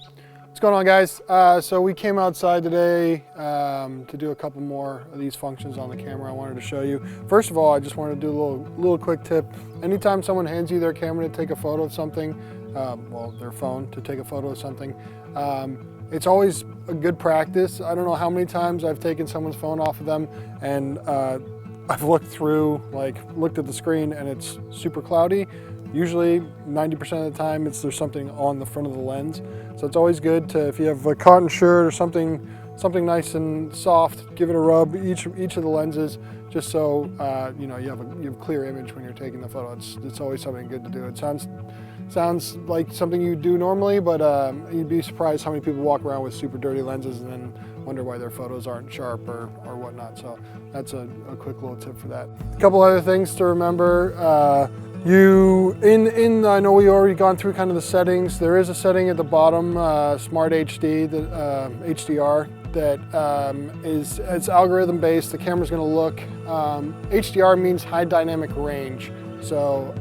What's going on, guys? So we came outside today to do a couple more of these functions on the camera I wanted to show you. First of all, I just wanted to do a little quick tip. Anytime someone hands you their camera to take a photo of something, well, their phone to take a photo of something, it's always a good practice. I don't know how many times I've taken someone's phone off of them and I've looked at the screen and it's super cloudy. Usually 90% of the time there's something on the front of the lens. So it's always good to, if you have a cotton shirt or something nice and soft, give it a rub, each of the lenses, just so you know, you have a clear image when you're taking the photo. It's always something good to do. It sounds like something you do normally, but you'd be surprised how many people walk around with super dirty lenses and then wonder why their photos aren't sharp or whatnot. So that's a quick little tip for that. A couple other things to remember. I know we already gone through kind of the settings. There is a setting at the bottom, Smart HD, HDR, that it's algorithm based. The camera's going to look. HDR means high dynamic range. So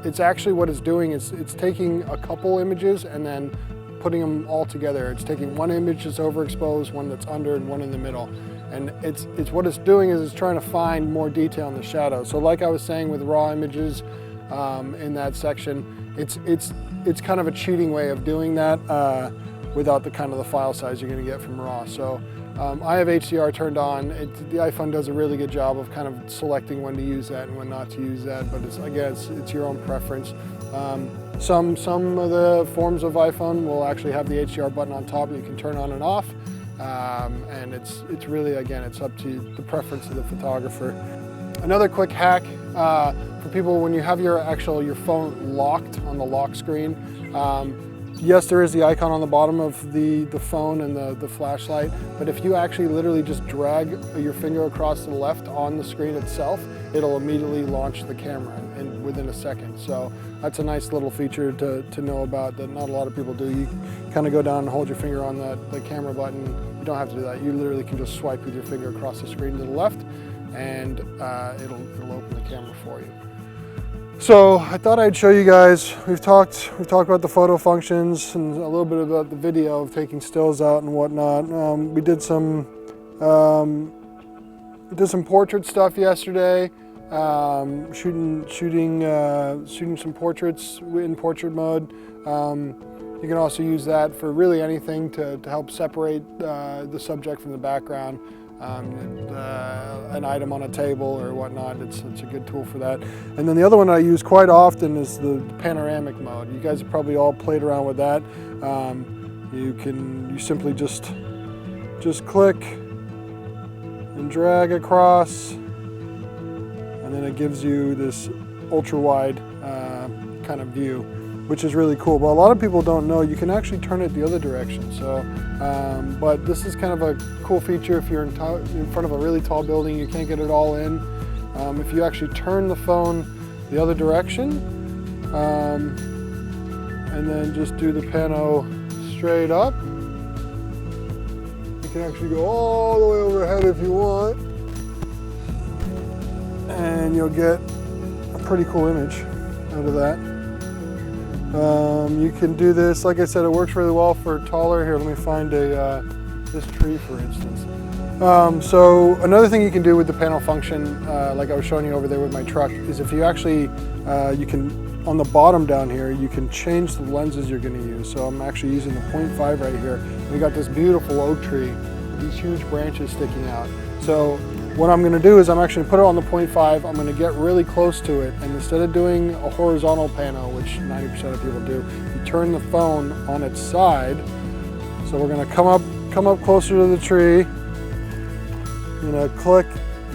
it's actually what it's doing is it's taking a couple images and then putting them all together. It's taking one image that's overexposed, one that's under, and one in the middle. And it's what it's doing is it's trying to find more detail in the shadow. So like I was saying with raw images in that section, it's kind of a cheating way of doing that without the kind of the file size you're going to get from raw. So I have HDR turned on. The iPhone does a really good job of kind of selecting when to use that and when not to use that. But it's your own preference. Some of the forms of iPhone will actually have the HDR button on top and you can turn on and off. And it's really, again, it's up to the preference of the photographer. Another quick hack for people, when you have your phone locked on the lock screen, yes, there is the icon on the bottom of the phone and the flashlight, but if you actually literally just drag your finger across to the left on the screen itself, it'll immediately launch the camera within a second. So that's a nice little feature to know about that not a lot of people do. You kind of go down and hold your finger on the camera button. You don't have to do that. You literally can just swipe with your finger across the screen to the left and it'll open the camera for you. So I thought I'd show you guys, we've talked about the photo functions and a little bit about the video of taking stills out and whatnot. We did some portrait stuff yesterday, shooting some portraits in portrait mode. You can also use that for really anything to help separate the subject from the background. An item on a table or whatnot, it's a good tool for that. And then the other one I use quite often is the panoramic mode. You guys have probably all played around with that. You simply just click and drag across, and then it gives you this ultra wide kind of view, which is really cool. But a lot of people don't know you can actually turn it the other direction. So, but this is kind of a cool feature if you're in front of a really tall building, you can't get it all in. If you actually turn the phone the other direction, and then just do the pano straight up, you can actually go all the way overhead if you want, and you'll get a pretty cool image out of that. You can do this, like I said, it works really well for taller. Here, let me find this tree, for instance. So another thing you can do with the panel function, like I was showing you over there with my truck, is if you actually, you can, on the bottom down here, you can change the lenses you're going to use. So I'm actually using the 0.5 right here. We got this beautiful oak tree with these huge branches sticking out. So what I'm going to do is I'm actually going to put it on the 0.5, I'm going to get really close to it, and instead of doing a horizontal pano, which 90% of people do, you turn the phone on its side. So we're going to come up closer to the tree, I'm going to click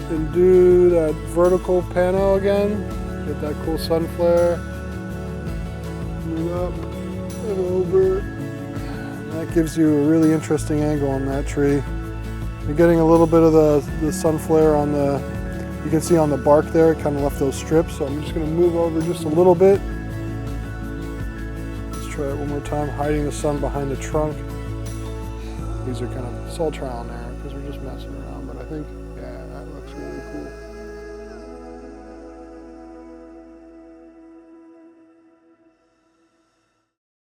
and do that vertical pano again, get that cool sun flare, move up and over, and that gives you a really interesting angle on that tree. You're getting a little bit of the sun flare on you can see on the bark there, it kind of left those strips. So I'm just going to move over just a little bit. Let's try it one more time, hiding the sun behind the trunk. These are kind of, it's all trial and error because we're just messing around, but I think